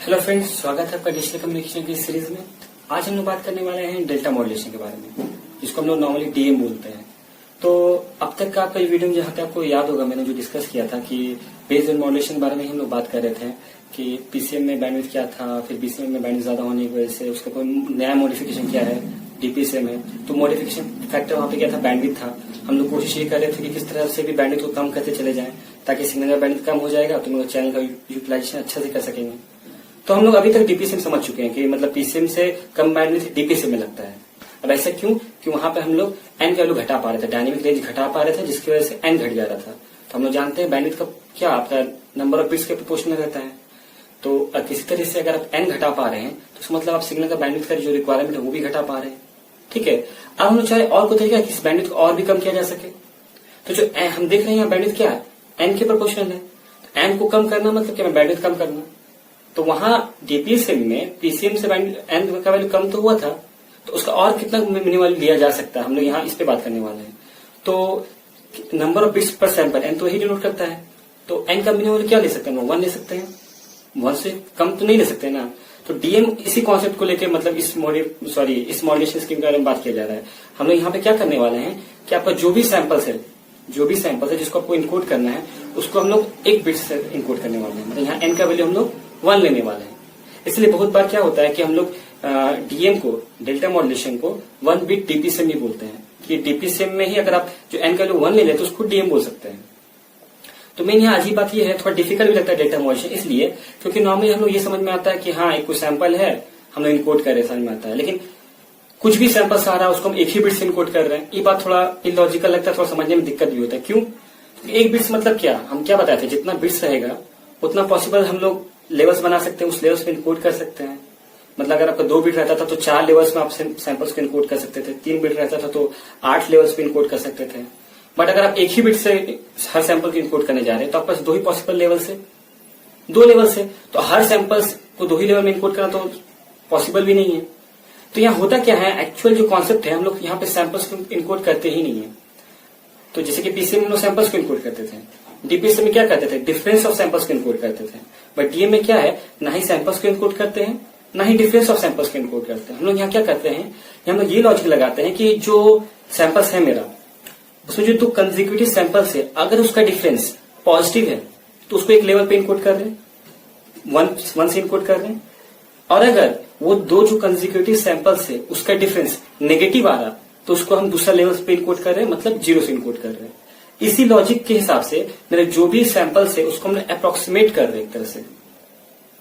Hello friends, स्वागत है आपका डिजिटल कम्युनिकेशन की सीरीज में। आज हम लोग बात करने वाले हैं डेल्टा मॉड्यूलेशन के बारे में, जिसको हम लोग नॉर्मली डीएम बोलते हैं। तो अब तक का आपका ये वीडियो जहाँ तक आपको याद होगा, मैंने जो डिस्कस किया था कि बेस्ड ऑन मॉड्यूलेशन के बारे में हम लोग बात कर रहे थे कि पीसीएम में बैंडविड्थ क्या था, फिर बीसीएम में बैंडविड्थ ज्यादा होने की वजह से उसका कोई नया मॉडिफिकेशन क्या है डीपीसीएम है। तो मॉडिफिकेशन फैक्टर वहाँ पे क्या था, बैंडविड्थ था। हम लोग कोशिश ये कर रहे थे कि किस तरह से भी बैंडविड्थ को कम करते चले जाएं, ताकि सिग्नल का बैंडविड्थ कम हो जाएगा तो हम लोग चैनल का यूटिलाइजेशन अच्छा से कर सकेंगे। तो हम लोग अभी तक डीपीसीएम समझ चुके हैं कि मतलब पीसीएम से कम बैंडविड्थ डीपीसीएम में लगता है। अब ऐसा क्यों? कि वहां पे हम लोग एन वैल्यू घटा पा रहे थे, डायनेमिक रेंज घटा पा रहे थे, जिसकी वजह से एन घट जा रहा था। तो हम लोग जानते हैं बैंडविड्थ का क्या आपका नंबर ऑफ बिट्स के प्रोपोर्शनल रहता है। तो किसी तरह से अगर आप एन घटा पा रहे हैं तो इसका मतलब आप सिग्नल का बैंडविड्थ का जो रिक्वायरमेंट है वो भी घटा पा रहे हैं। ठीक है, अब हम लोग चाहे और कोई तरीका किस बैंडविड्थ को और भी कम किया जा सके। तो जो हम देख रहे हैं बैंडविड्थ क्या है, एन के प्रोपोर्शनल है। तो एन को कम करना मतलब क्या, बैंडविड्थ कम करना। तो वहां डीपीसीएम में पीसीएम से एन का वैल्यू कम तो हुआ था, तो उसका और कितना मिनिमल लिया जा सकता है, हम लोग यहाँ इस पे बात करने वाले हैं। तो नंबर ऑफ बिट्स पर सैंपल एन तो वही डिनोट करता है। तो एन का मिनिमल क्या ले सकते हैं, 1 ले सकते हैं। 1 से कम तो नहीं ले सकते ना। तो डीएम इसी कॉन्सेप्ट को लेकर मतलब इस मॉड्यूलेशन स्कीम के बारे में बात किया जा रहा है। हम लोग यहाँ पे क्या करने वाले हैं कि आपका जो भी सैंपल्स है जिसको आपको इनकोड करना है, उसको हम लोग एक बिट से इनकोड करने वाले हैं। मतलब यहाँ एन का वैल्यू हम लोग 1 लेने वाले हैं। इसलिए बहुत बार क्या होता है कि हम लोग डीएम को, डेल्टा मॉड्यूलेशन को 1 बिट डीपीसीएम ही बोलते हैं कि डीपीसीएम में ही अगर आप जो एन का वैल्यू 1 ले लेते तो उसको डीएम बोल सकते हैं। तो मेन यहाँ अजीब बात ये है, थोड़ा डिफिकल्ट भी लगता है डेल्टा मॉड्यूलेशन, इसलिए क्योंकि नॉर्मली हम लोग ये समझ में आता है कि हाँ एक कोई सैंपल है, हम लोग इनकोड कर रहे हैं, समझ में आता है। लेकिन कुछ भी सैंपल्स आ रहा है उसको हम एक ही बिट से इनकोड कर रहे हैं, ये बात थोड़ा इलॉजिकल लगता है, थोड़ा समझने में दिक्कत भी होता है। क्यों? एक बिट्स मतलब क्या, हम क्या बताते हैं, जितना बिट्स रहेगा उतना पॉसिबल हम लोग लेवल्स बना सकते हैं, उस लेवल्स में इनकोड कर सकते हैं। मतलब अगर आपका 2 बिट रहता था तो 4 लेवल्स में आप सैंपल्स को इनकोड कर सकते थे, 3 बिट रहता था तो 8 लेवल्स पे इनकोड कर सकते थे। बट अगर आप एक ही बिट से हर सैंपल को इनकोड करने जा रहे हैं तो आपके पास 2 ही पॉसिबल लेवल्स है, 2 लेवल्स है। तो हर सैंपल्स को 2 ही लेवल में इनकोड करना तो पॉसिबल भी नहीं है। तो यहाँ होता क्या है, एक्चुअल जो कॉन्सेप्ट है, हम लोग यहाँ पे सैंपल्स को इनकोड करते ही नहीं है। तो जैसे कि पीसीएम में लोग सैंपल्स को इनकोड करते थे, डीपीसीएम में क्या करते थे, डिफरेंस ऑफ सैंपल्स को इनकोड करते थे। बट डीएम में क्या है, ना ही सैंपल्स को इनकोड करते हैं, ना ही डिफरेंस ऑफ सैंपल्स को इनकोड करते हैं। हम लोग यहाँ क्या करते हैं, हम लोग ये लॉजिक लगाते हैं कि जो सैंपल्स है मेरा, उसमें जो 2 कंसेक्यूटिव सैंपल्स है, अगर उसका डिफरेंस पॉजिटिव है तो उसको एक लेवल पे इनकोड कर रहे हैं, 1 से इनकोड कर रहे हैं। और अगर वो 2 जो कंसेक्यूटिव सैंपल्स है उसका डिफरेंस नेगेटिव आ रहा तो उसको हम दूसरा लेवल पे इनकोड कर रहे हैं, मतलब 0 से इनकोड कर रहे हैं। इसी लॉजिक के हिसाब से मेरे जो भी सैंपल्स है उसको हम अप्रोक्सीमेट कर रहे हैं एक तरह से।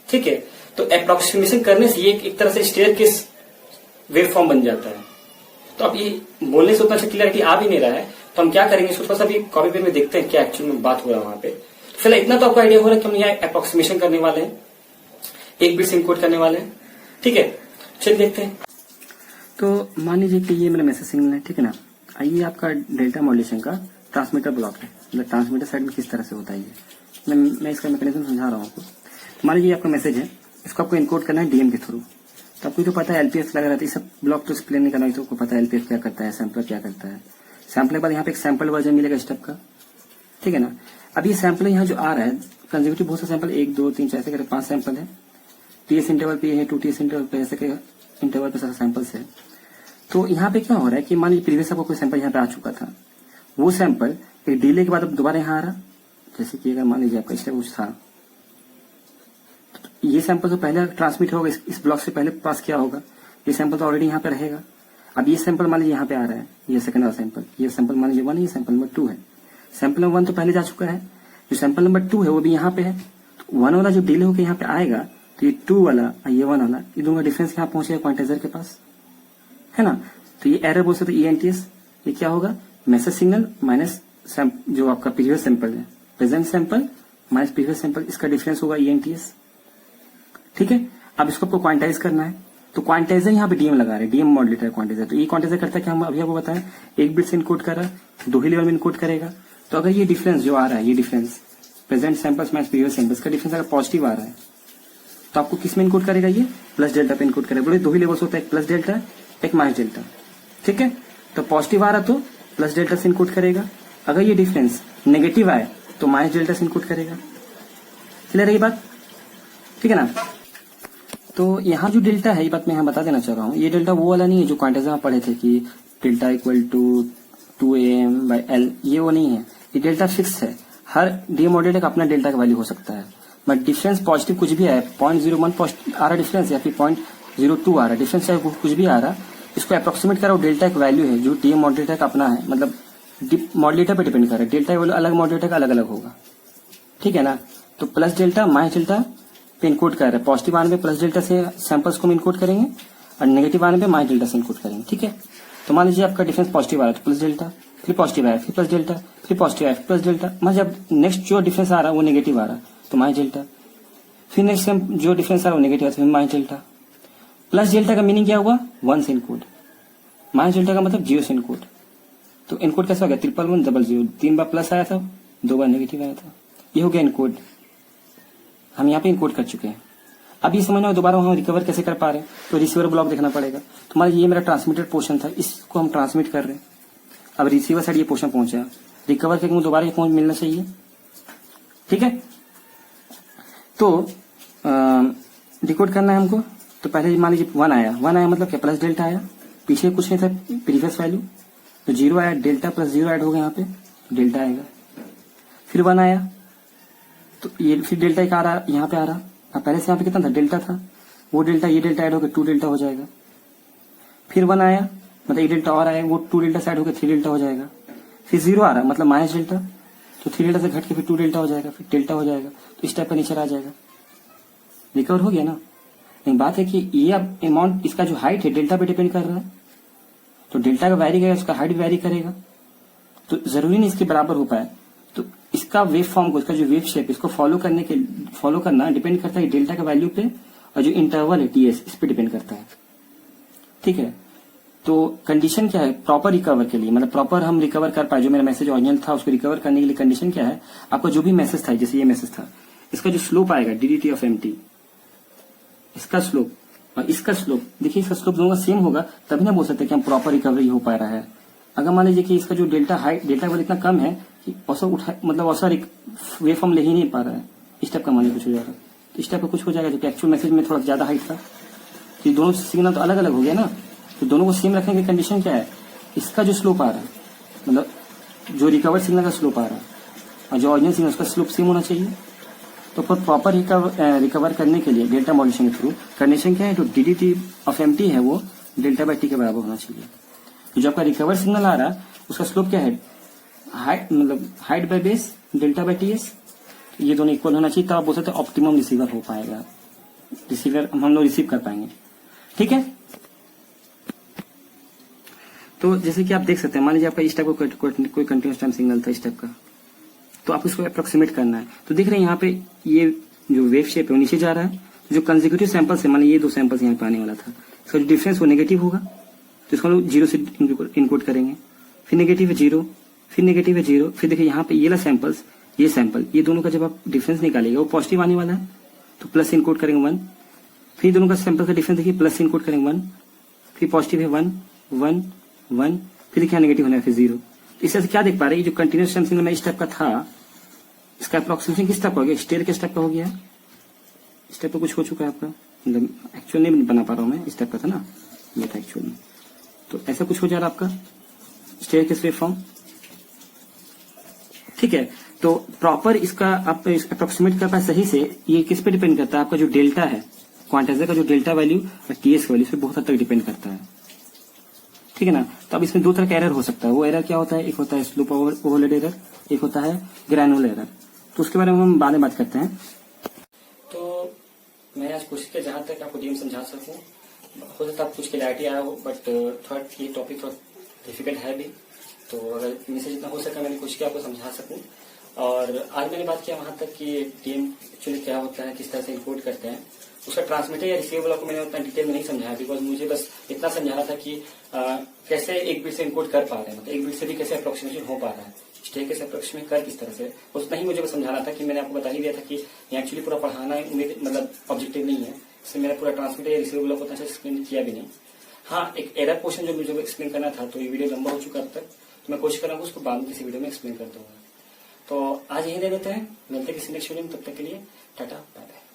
ठीक है, तो अप्रोक्सीमेशन करने से ये एक तरह से स्टेयरकेस वेव फॉर्म बन जाता है। तो अब ये बोलने से उतना अच्छा क्लियरिटी आ भी नहीं रहा है, तो हम क्या करेंगे, इसको थोड़ा सा भी कॉपी पेन में देखते हैं क्या एक्चुअल में बात हो रहा है वहां पे। फिलहाल इतना तो आपको आइडिया हो रहा है कि हम यहाँ अप्रोक्सीमेशन करने वाले हैं, एक बिट से इनकोड करने वाले हैं। ठीक है, चलिए देखते हैं। तो मान लीजिए कि ये मेरा मैसेज सिग्नल है, ठीक है ना। आइए आपका डेल्टा मॉड्यूलेशन का ट्रांसमीटर ब्लॉक है, मतलब ट्रांसमीटर साइड में किस तरह से होता है ये मैं इसका मैकेनिज्म समझा रहा हूँ आपको। मान लीजिए आपका मैसेज है, इसको आपको इनकोड करना है डीएम के थ्रू। तो आपको तो पता है एलपीएफ लगा रहता है, सब ब्लॉक तो एक्सप्लेन नहीं करना, तो आपको पता है एलपीएफ क्या करता है, सैम्पलर क्या करता है। सैम्पल के बाद यहाँ पे एक सैंपल वर्जन मिलेगा स्टेप का, ठीक है ना। अब ये सैंपल यहाँ जो आ रहा है कंसेक्यूटिव बहुत सा सैंपल, 1 2 3 4 ऐसे करके 5 सैंपल है। टीएस इंटरवल पे है, 2 टीएस इंटरवल पे, ऐसे इंटरवल पे सारा सैंपल्स है। तो यहाँ पे क्या हो रहा है कि मान लीजिए प्रीवियस आपको कोई सैंपल यहाँ पे आ चुका था, वो सैंपल एक डिले के बाद अब दोबारा यहाँ आ रहा। जैसे कि अगर मान लीजिए आपका स्टेप कुछ था, ये सैंपल तो पहले ट्रांसमिट होगा, इस ब्लॉक से पहले पास किया होगा, ये सैंपल तो ऑलरेडी यहाँ पे रहेगा। अब ये सैंपल मान लीजिए यहाँ पे आ रहा है, ये सेकंड वाला सैंपल, ये सैंपल मान लीजिए 1 है, ये सैंपल नंबर 2 है। सैंपल नंबर 1 तो पहले जा चुका है, जो सैंपल नंबर 2 है वो भी यहाँ पे है। तो 1 वाला जो डिले होकर यहाँ पे आएगा, तो ये 2 वाला और ये 1 वाला, ये दोनों का डिफरेंस यहाँ पहुंचेगा क्वांटाइजर के पास, है ना। तो ये एरर बोल सकते ईएनटीएस, ये क्या होगा, मैसेज सिग्नल माइनस जो आपका प्रीवियस सैंपल है, present sample minus previous sample, इसका डिफरेंस होगा ईएनटीएस। ठीक है, अब इसको आपको क्वांटाइज करना है, तो क्वांटाइजर यहाँ पे डीएम लगा रहे हैं, डीएम मॉड्यूलेटर क्वांटाइजर। तो ये क्वांटाइजर करता है कि हम अभी आपको बताएं, एक बिट से इनकोड कर रहा है, 2 ही लेवल में इनकोड करेगा। तो अगर ये डिफरेंस जो आ रहा है, ये difference present samples minus previous samples का डिफरेंस अगर पॉजिटिव आ रहा है तो आपको किस में इनकोड करेगा, ये प्लस डेल्टा पे इनकोड करेगा। बोले 2 ही लेवल्स होता है, एक प्लस डेल्टा एक माइनस डेल्टा। ठीक है, तो पॉजिटिव आ रहा तो प्लस डेल्टा से इनकोड करेगा, अगर ये डिफरेंस नेगेटिव आए तो माइनस डेल्टा से इनकोड करेगा। क्लियर है ये बात? ठीक है ना। तो यहाँ जो डेल्टा है, ये बात मैं यहाँ बता देना चाह रहा हूँ, ये डेल्टा वो वाला नहीं है जो क्वांटिज्म में पढ़े थे कि डेल्टा इक्वल टू 2am/L, ये वो नहीं है। ये डेल्टा फिक्स है, हर डी मॉड्यूलेटर का अपना डेल्टा का वैल्यू हो सकता है, बट डिफरेंस पॉजिटिव कुछ भी है, 0.01 आ रहा डिफरेंस या फिर 0.02 आ रहा डिफरेंस, चाहे कुछ भी आ रहा, इसको अप्रोक्सीमेट करा, वो डेल्टा एक वैल्यू है जो डी मॉड्यूलेटर का अपना है, मतलब मॉड्यूलेटर पे डिपेंड कर रहा है। डेल्टा वैल्यू अलग मॉड्यूलेटर का अलग अलग होगा, ठीक है ना। तो प्लस डेल्टा माइनस डेल्टा पे इनकोड कर रहे हैं, पॉजिटिव आने पे प्लस डेल्टा से सैंपल्स को इनकोड करेंगे और नेगेटिव आने पे माइनस डेल्टा से इनकोड करेंगे, ठीक है। तो मान लीजिए आपका डिफरेंस पॉजिटिव आ रहा है तो प्लस डेल्टा, फिर पॉजिटिव आया, फिर प्लस डेल्टा, फिर पॉजिटिव आया, फिर प्लस डेल्टा, मतलब जब नेक्स्ट जो डिफरेंस आ रहा है वो नेगेटिव आ रहा है तो माइनस डेल्टा, फिर नेक्स्ट जो डिफरेंस आ रहा है वो नेगेटिव आ रहा है फिर माइनस डेल्टा। प्लस डेल्टा का मीनिंग क्या हुआ, 1 से इनकोड, माइनस डेल्टा का मतलब 0 से इनकोड। तो इनकोड कैसा हो गया, 11100, 3 बार प्लस आया था, 2 बार नेगेटिव आया था, ये हो गया इनकोड। हम यहाँ पे इनकोड कर चुके हैं। अब ये समझना दोबारा हम रिकवर कैसे कर पा रहे हैं, तो रिसीवर ब्लॉक देखना पड़ेगा। तो मान लीजिए ये मेरा ट्रांसमिटेड पोर्शन था, इसको हम ट्रांसमिट कर रहे हैं, अब रिसीवर साइड ये पोर्शन पहुंचा, रिकवर करके मुझे दोबारा ये पहुंच मिलना चाहिए, ठीक है। तो डिकोड करना है हमको, तो पहले मान लीजिए 1 आया मतलब क्या, प्लस डेल्टा आया, पीछे कुछ नहीं था प्रीवियस वैल्यू, तो 0 आया, डेल्टा प्लस 0 ऐड हो गया, यहाँ पे डेल्टा आएगा। फिर 1 आया तो ये फिर डेल्टा एक आ रहा, यहाँ पे आ रहा, अब पहले से यहाँ पे कितना था, डेल्टा था, वो डेल्टा ये डेल्टा ऐड होकर 2 डेल्टा हो जाएगा। फिर 1 आया मतलब ये डेल्टा और आया, वो 2 डेल्टा से ऐड होकर 3 डेल्टा हो जाएगा। फिर 0 आ रहा मतलब माइनस डेल्टा, तो 3 डेल्टा से घट के फिर 2 डेल्टा हो जाएगा, फिर डेल्टा हो जाएगा, तो इस टाइप का नीचे आ जाएगा। रिकवर हो गया ना। लेकिन बात है कि ये अब अमाउंट, इसका जो हाइट है डेल्टा पे डिपेंड कर रहा है, तो डेल्टा का वैरी करेगा, उसका हाइट वैरी करेगा, तो जरूरी नहीं इसके बराबर हो पाए। तो इसका वेव फॉर्म को, इसका जो वेव शेप, इसको फॉलो करना डिपेंड करता है डेल्टा का वैल्यू पे, और जो इंटरवल है टीएस इस पे डिपेंड करता है, ठीक है। तो कंडीशन क्या है प्रॉपर रिकवर के लिए, मतलब प्रॉपर हम रिकवर कर पाए, जो मेरा मैसेज ओरिजिनल था उसको रिकवर करने के लिए कंडीशन क्या है, आपका जो भी मैसेज था, जैसे ये मैसेज था, इसका जो स्लोप आएगा डीडीटी ऑफ एमटी, इसका स्लोप और इसका स्लोप, देखिए इसका स्लोप दोनों का सेम होगा, तभी ना बोल सकते कि हम प्रॉपर रिकवरी हो पा रहा है। अगर मान लीजिए कि इसका जो डेल्टा लेवल इतना कम है कि औसत उठा, मतलब औसत वेव फॉर्म ले ही नहीं पा रहा है, इस टाइप का मान कुछ हो जाएगा, तो इस टाइप का कुछ हो जाएगा, जबकि एक्चुअल मैसेज में थोड़ा ज्यादा हाइट था, तो दोनों सिग्नल तो अलग अलग हो गया ना। तो दोनों को सेम रखने की कंडीशन क्या है, इसका जो स्लोप आ रहा है, मतलब जो रिकवर सिग्नल का स्लोप आ रहा है और जो ओरिजिनल सिग्नल उसका स्लोप सेम होना चाहिए। तो प्रॉपर रिकवर करने के लिए डेल्टा मॉड्यूलेशन के थ्रू कंडीशन क्या है, तो डीडीटी ऑफ एमटी है वो डेल्टा बाई टी के बराबर होना चाहिए। तो जो आपका रिकवर सिग्नल आ रहा है उसका स्लोप क्या है, हाइट मतलब height by base delta by T S, ये दोनों इक्वल होना चाहिए, तब आप बोल सकते हैं ऑप्टिमम रिसीवर हो पाएगा, रिसीवर हम लोग रिसीव कर पाएंगे, ठीक है। तो जैसे कि आप देख सकते हैं, मान लीजिए आपका इस टाइप का कोई कंटिन्यूस टाइम सिग्नल था इस टाइप का, तो आपको इसको अप्रोक्सीमेट करना है। तो देख रहे हैं यहाँ पे ये जो वेव शेप है वो नीचे जा रहा है, जो कंसेक्यूटिव सैंपल्स है, मान लीजिए ये 2 सैंपल्स यहाँ पे आने वाला था, इसका जो डिफरेंस वो नेगेटिव होगा, तो इसको हम लोग 0 से इनकोड करेंगे, फिर नेगेटिव है 0, फिर नेगेटिव है 0, फिर देखिए यहाँ पे ये वाला सैंपल्स, ये सैंपल, ये दोनों का जब आप डिफरेंस निकालेगा वो पॉजिटिव आने वाला है, तो प्लस इनकोड करेंगे 1, फिर दोनों का सैंपल का डिफरेंस देखिए प्लस इनकोड करेंगे 1, फिर पॉजिटिव है 1 1 1, फिर देखिए नेगेटिव होना है फिर 0। इस तरह से क्या देख पा रहे हैं, जो कंटिन्यूस टाइम सिग्नल में इस टाइप का था, इसका अप्रोक्सीमेशन किस टाइप का हो गया, स्टेयर के टाइप का हो गया है, इस टाइप का कुछ हो चुका है आपका, मतलब एक्चुअल नहीं बना पा रहा हूं मैं, इस टाइप का था ना, ये था एक्चुअल में, तो ऐसा कुछ हो जा रहा है आपका स्टेयर के वेव फॉर्म, ठीक है। तो प्रॉपर इसका आप अप्रोक्सीमेट कर पाए सही से, ये किस पे डिपेंड करता है, आपका जो डेल्टा है, क्वांटाइजर का जो डेल्टा वैल्यू और टीएस वैल्यू, इस पे बहुत हद तक डिपेंड करता है, ठीक है ना। तो अब इसमें 2 तरह का एरर हो सकता है, वो एरर क्या होता है, एक होता है स्लोप ओवरलोड एरर, एक होता है ग्रैनुलर एरर, तो उसके बारे में हम बाद में बात करते हैं। तो मैं आज कोशिश किया जहां तक आपको डीएम समझा सकूं, हो सकता है कुछ क्लैरिटी आया हो, बट थोड़ा ये टॉपिक थोड़ा डिफिकल्ट है भी, तो अगर मेरे से जितना हो सका मैंने कोशिश किया आपको समझा सकूं। और आज मैंने बात किया वहां तक कि डीएम एक्चुअली क्या होता है, किस तरह से इनकोड करते हैं, उसका ट्रांसमीटर या रिसीवेबल को मैंने उतना डिटेल में नहीं समझाया, बिकॉज मुझे बस इतना समझाना था कि कैसे एक बिट से इनकोड कर पा रहे हैं, मतलब एक बिट से भी कैसे अप्रोक्सीमेशन हो पा रहा है, स्टेक कैसे अप्रोक्सीमेट कर किस तरह से, उतना ही मुझे बस समझाना था कि मैंने आपको बता ही दिया था कि ये एक्चुअली पूरा पढ़ाना मतलब ऑब्जेक्टिव नहीं है, इसमें मैंने पूरा ट्रांसमीटर या रिसीवेबल को उतना से एक्सप्लेन किया भी नहीं। हाँ, एक एरर पोर्शन जो मुझे एक्सप्लेन करना था, तो ये वीडियो लंबा हो चुका अब तक, तो मैं कोशिश करूंगा उसको बाद में किसी वीडियो में एक्सप्लेन कर दूंगा। तो आज यही दे देते हैं, मिलते हैं किसी नेक्स्ट वीडियो में, तब तक के लिए टाटा बाय बाय।